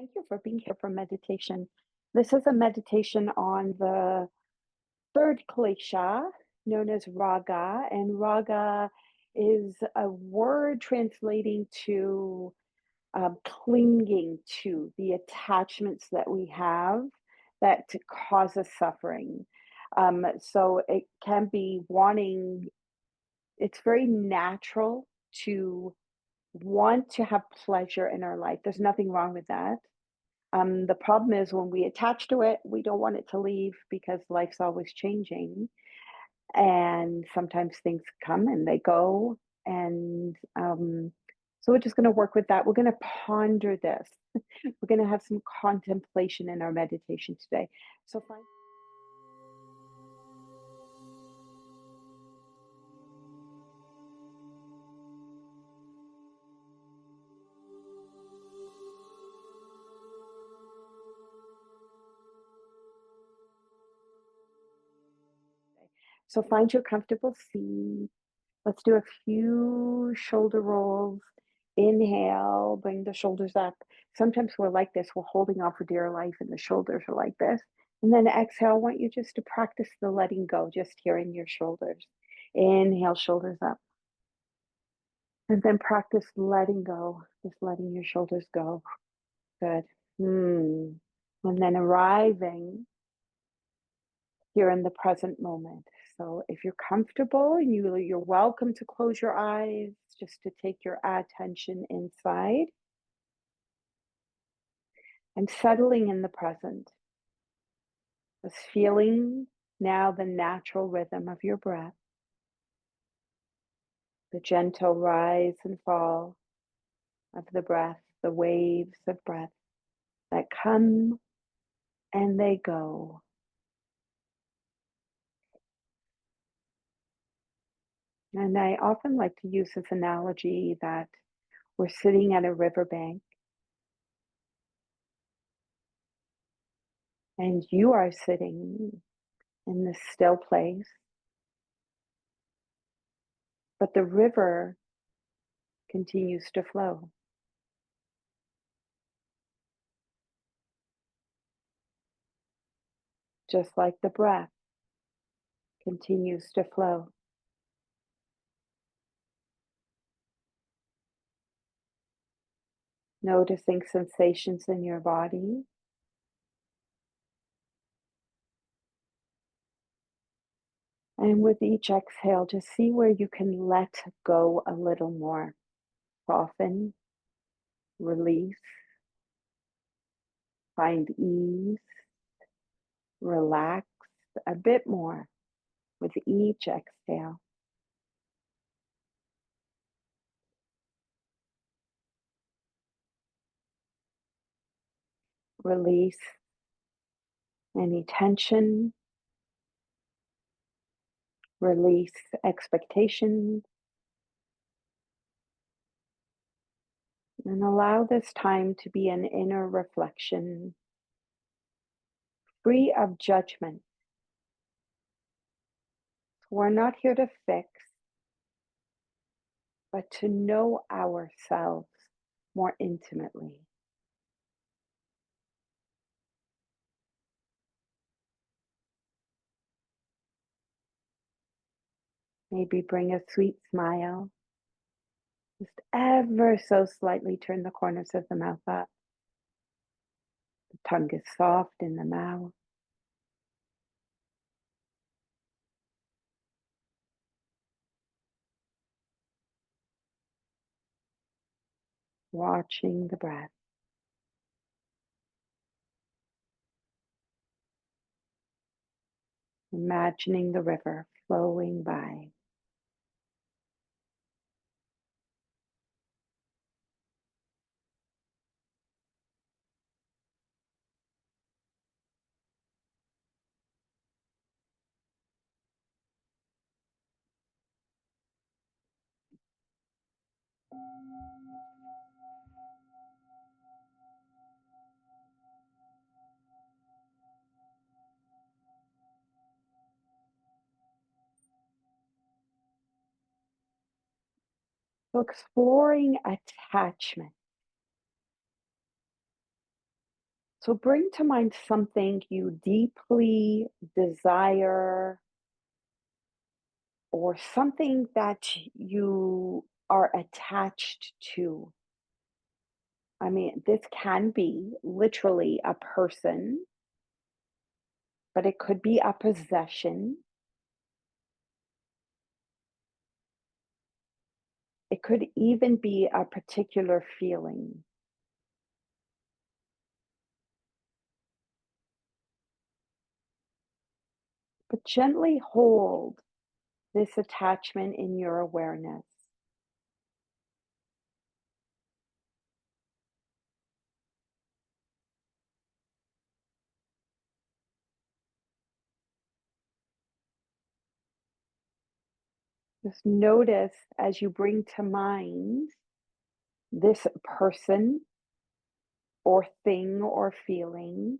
Thank you for being here for meditation. This is a meditation on the third klesha, known as raga, and raga is a word translating to clinging to the attachments that we have that cause us suffering. So it can be wanting, it's very natural to want to have pleasure in our life. There's nothing wrong with that. The problem is when we attach to it, we don't want it to leave because life's always changing. And sometimes things come and they go. And so we're just going to work with that. We're going to ponder this. We're going to have some contemplation in our meditation today. So find. So find your comfortable seat. Let's do a few shoulder rolls. Inhale, bring the shoulders up. Sometimes we're like this, we're holding on for dear life, and the shoulders are like this. And then exhale, I want you just to practice the letting go, just here in your shoulders. Inhale, shoulders up. And then practice letting go, just letting your shoulders go. Good. And then arriving here in the present moment. So if you're comfortable, you're welcome to close your eyes just to take your attention inside and settling in the present. Just feeling now the natural rhythm of your breath, the gentle rise and fall of the breath, the waves of breath that come and they go. And I often like to use this analogy that we're sitting at a riverbank and you are sitting in this still place, but the river continues to flow. Just like the breath continues to flow. Noticing sensations in your body. And with each exhale, just see where you can let go a little more. Soften, release, find ease, relax a bit more with each exhale. Release any tension, release expectations, and allow this time to be an inner reflection, free of judgment. We're not here to fix, but to know ourselves more intimately. Maybe bring a sweet smile. Just ever so slightly turn the corners of the mouth up. The tongue is soft in the mouth. Watching the breath. Imagining the river flowing by. So exploring attachment. So bring to mind something you deeply desire or something that you are attached to. I mean, this can be literally a person, but it could be a possession. It could even be a particular feeling. But gently hold this attachment in your awareness. Just notice as you bring to mind this person or thing or feeling.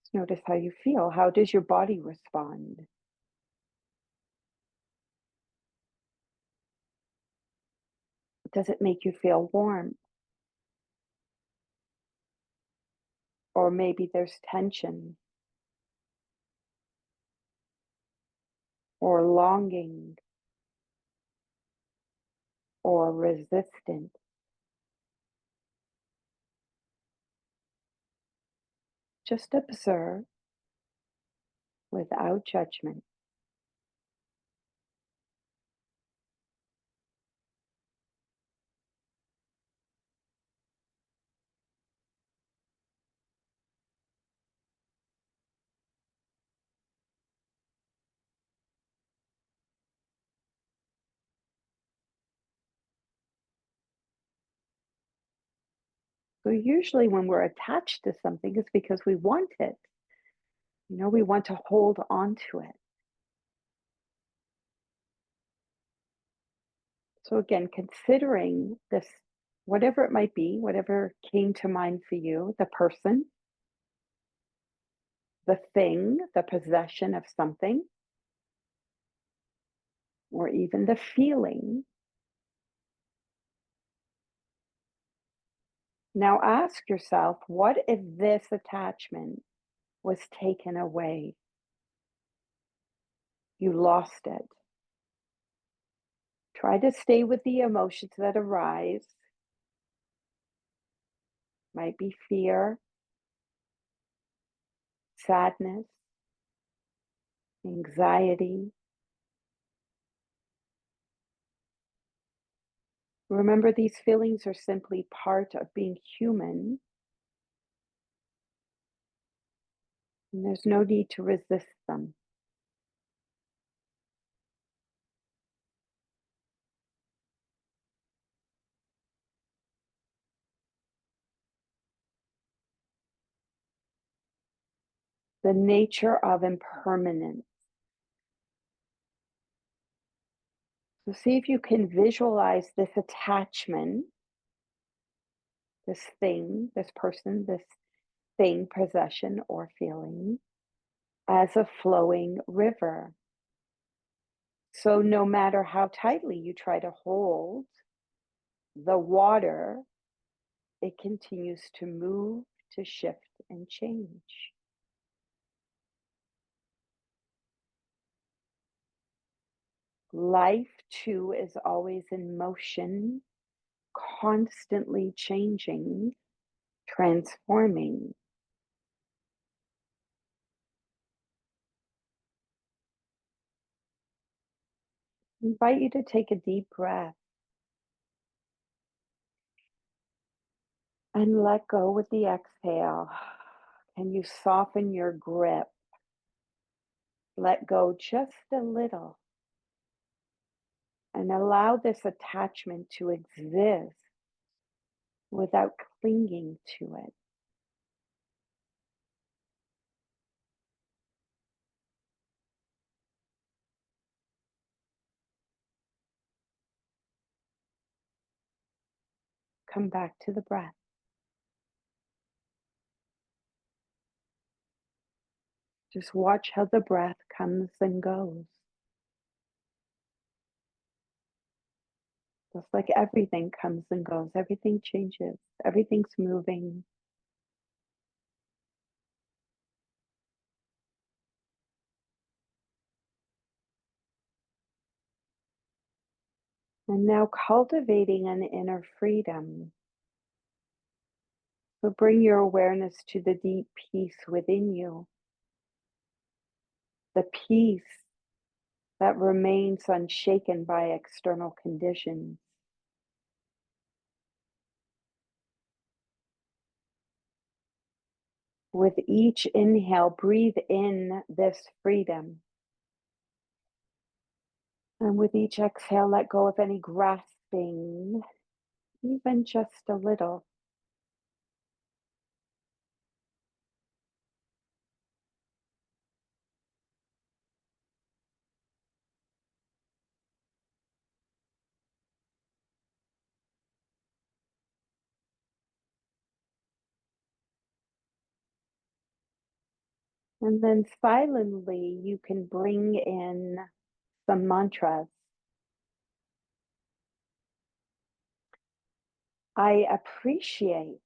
Just notice how you feel. How does your body respond? Does it make you feel warm? Or maybe there's tension or longing or resistance. Just observe without judgment. So usually when we're attached to something, it's because we want it. We want to hold on to it. So again, considering this, whatever it might be, whatever came to mind for you, the person, the thing, the possession of something, or even the feeling. Now ask yourself, what if this attachment was taken away? You lost it. Try to stay with the emotions that arise. Might be fear, sadness, anxiety. Remember, these feelings are simply part of being human, and there's no need to resist them. The nature of impermanence. So see if you can visualize this attachment, this thing, this person, this thing, possession, or feeling as a flowing river. So no matter how tightly you try to hold the water, it continues to move, to shift, and change. Life, too, is always in motion, constantly changing, transforming. I invite you to take a deep breath and let go with the exhale. Can you soften your grip? Let go just a little and allow this attachment to exist without clinging to it. Come back to the breath. Just watch how the breath comes and goes. Just like everything comes and goes, everything changes, everything's moving. And now cultivating an inner freedom. So bring your awareness to the deep peace within you, the peace that remains unshaken by external conditions. With each inhale, breathe in this freedom. And with each exhale, let go of any grasping, even just a little. And then silently, you can bring in some mantras. I appreciate,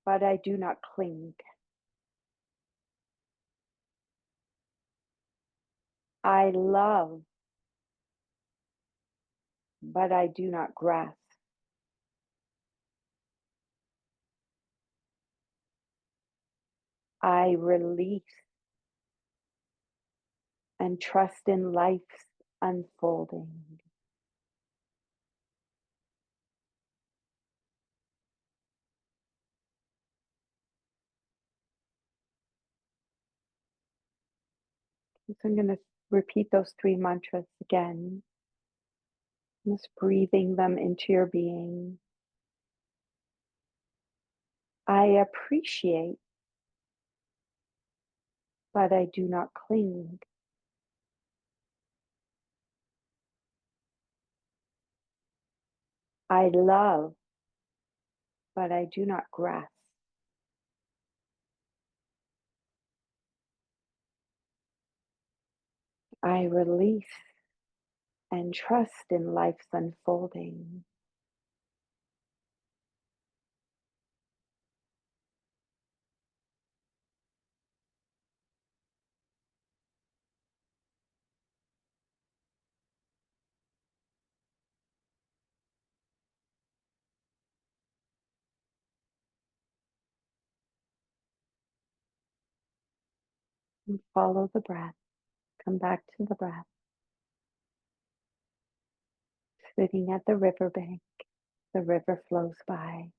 but I do not cling. I love, but I do not grasp. I release and trust in life's unfolding. So I'm going to repeat those three mantras again, just breathing them into your being. I appreciate, but I do not cling. I love, but I do not grasp. I release and trust in life's unfolding. And follow the breath. Come back to the breath. Sitting at the riverbank, the river flows by.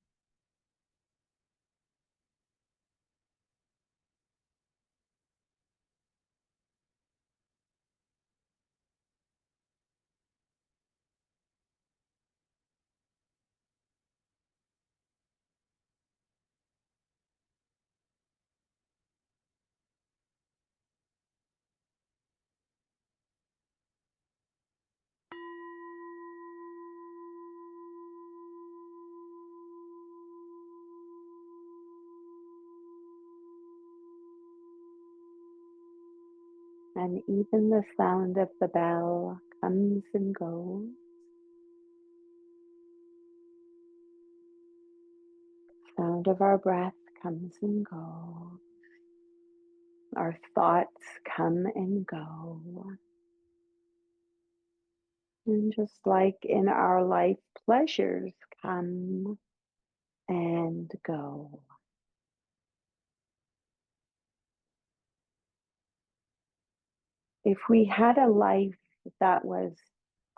And even the sound of the bell comes and goes. Sound of our breath comes and goes. Our thoughts come and go. And just like in our life, pleasures come and go. If we had a life that was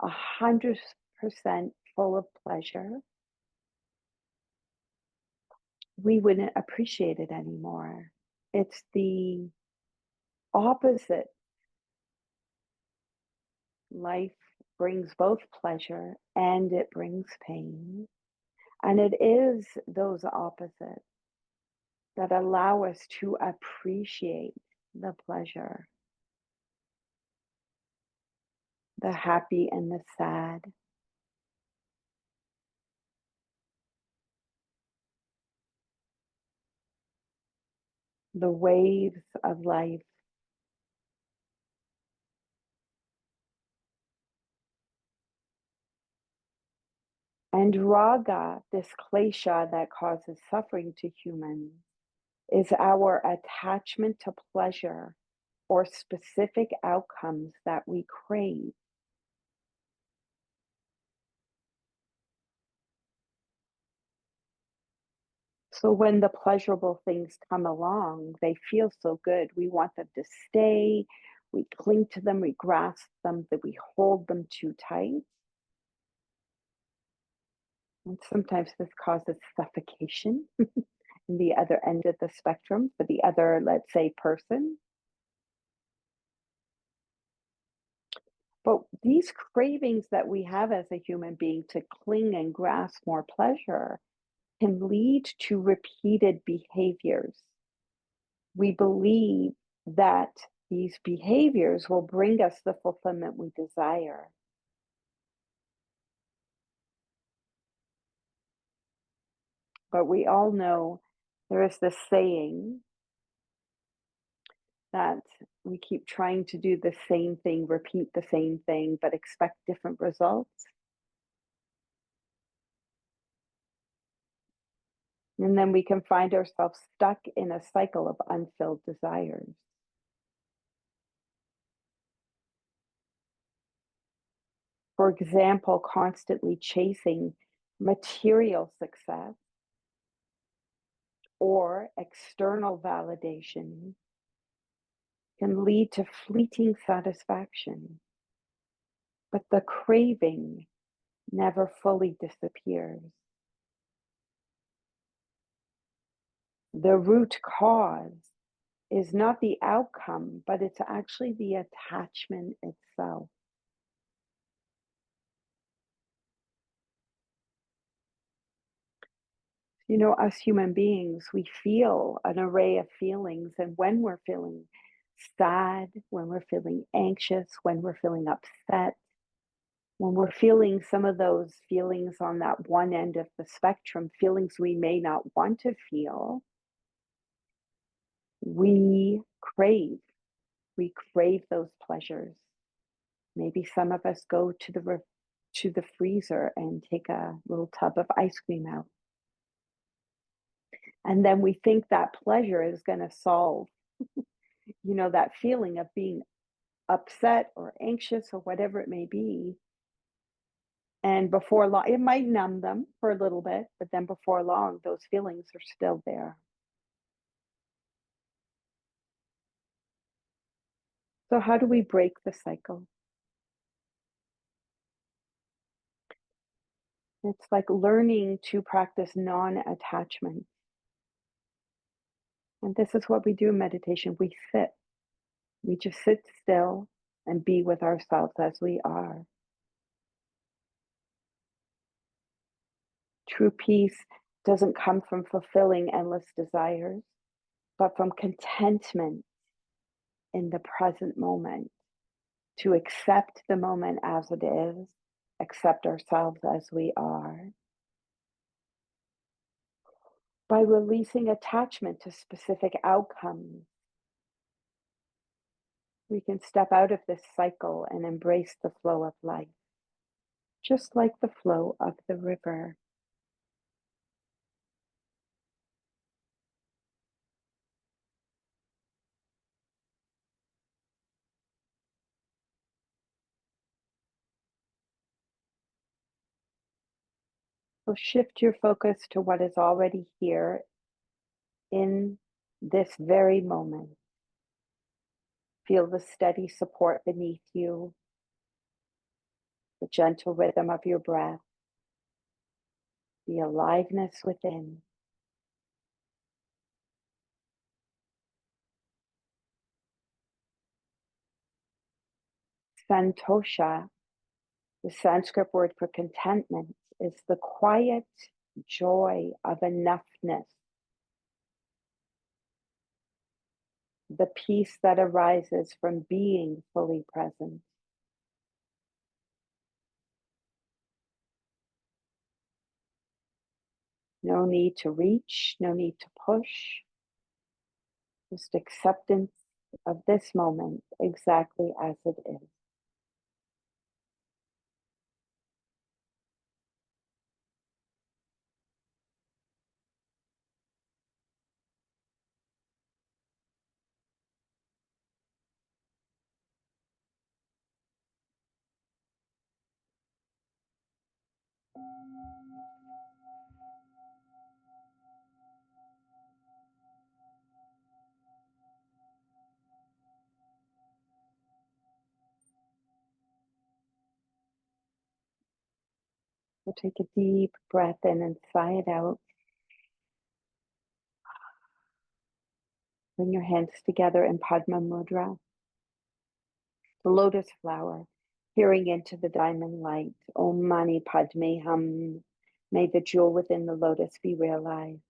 100% full of pleasure, we wouldn't appreciate it anymore. It's the opposite. Life brings both pleasure and it brings pain. And it is those opposites that allow us to appreciate the pleasure, the happy and the sad. The waves of life. And raga, this klesha that causes suffering to humans, is our attachment to pleasure or specific outcomes that we crave. So when the pleasurable things come along, they feel so good. We want them to stay. We cling to them, we grasp them, that we hold them too tight. And sometimes this causes suffocation in the other end of the spectrum for the other, let's say, person. But these cravings that we have as a human being to cling and grasp more pleasure can lead to repeated behaviors. We believe that these behaviors will bring us the fulfillment we desire. But we all know there is this saying that we keep trying to do the same thing, repeat the same thing, but expect different results. And then we can find ourselves stuck in a cycle of unfilled desires. For example, constantly chasing material success or external validation can lead to fleeting satisfaction, but the craving never fully disappears. The root cause is not the outcome, but it's actually the attachment itself. You know, us human beings, we feel an array of feelings. And when we're feeling sad, when we're feeling anxious, when we're feeling upset, when we're feeling some of those feelings on that one end of the spectrum, feelings we may not want to feel, we crave. We crave those pleasures. Maybe some of us go to the freezer and take a little tub of ice cream out. And then we think that pleasure is going to solve, that feeling of being upset or anxious or whatever it may be. And before long, it might numb them for a little bit, but then before long, those feelings are still there. So, how do we break the cycle? It's like learning to practice non attachment. And this is what we do in meditation. We sit, we just sit still and be with ourselves as we are. True peace doesn't come from fulfilling endless desires, but from contentment in the present moment, to accept the moment as it is, accept ourselves as we are. By releasing attachment to specific outcomes, we can step out of this cycle and embrace the flow of life, just like the flow of the river. So shift your focus to what is already here in this very moment. Feel the steady support beneath you, the gentle rhythm of your breath, the aliveness within. Santosha, the Sanskrit word for contentment, is the quiet joy of enoughness, the peace that arises from being fully present. No need to reach, no need to push, just acceptance of this moment exactly as it is. So take a deep breath in and sigh it out. Bring your hands together in Padma Mudra, the lotus flower, peering into the diamond light. Om Mani Padme Hum. May the jewel within the lotus be realized.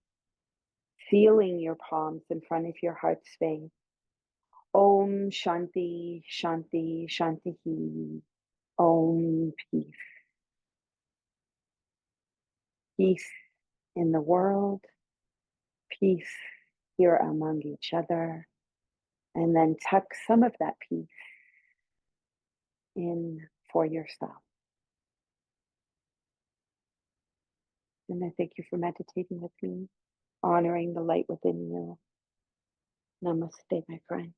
Feeling your palms in front of your heart space. Om Shanti, Shanti, Shanti. Om peace. Peace in the world, peace here among each other, and then tuck some of that peace in for yourself. And I thank you for meditating with me, honoring the light within you. Namaste, my friend.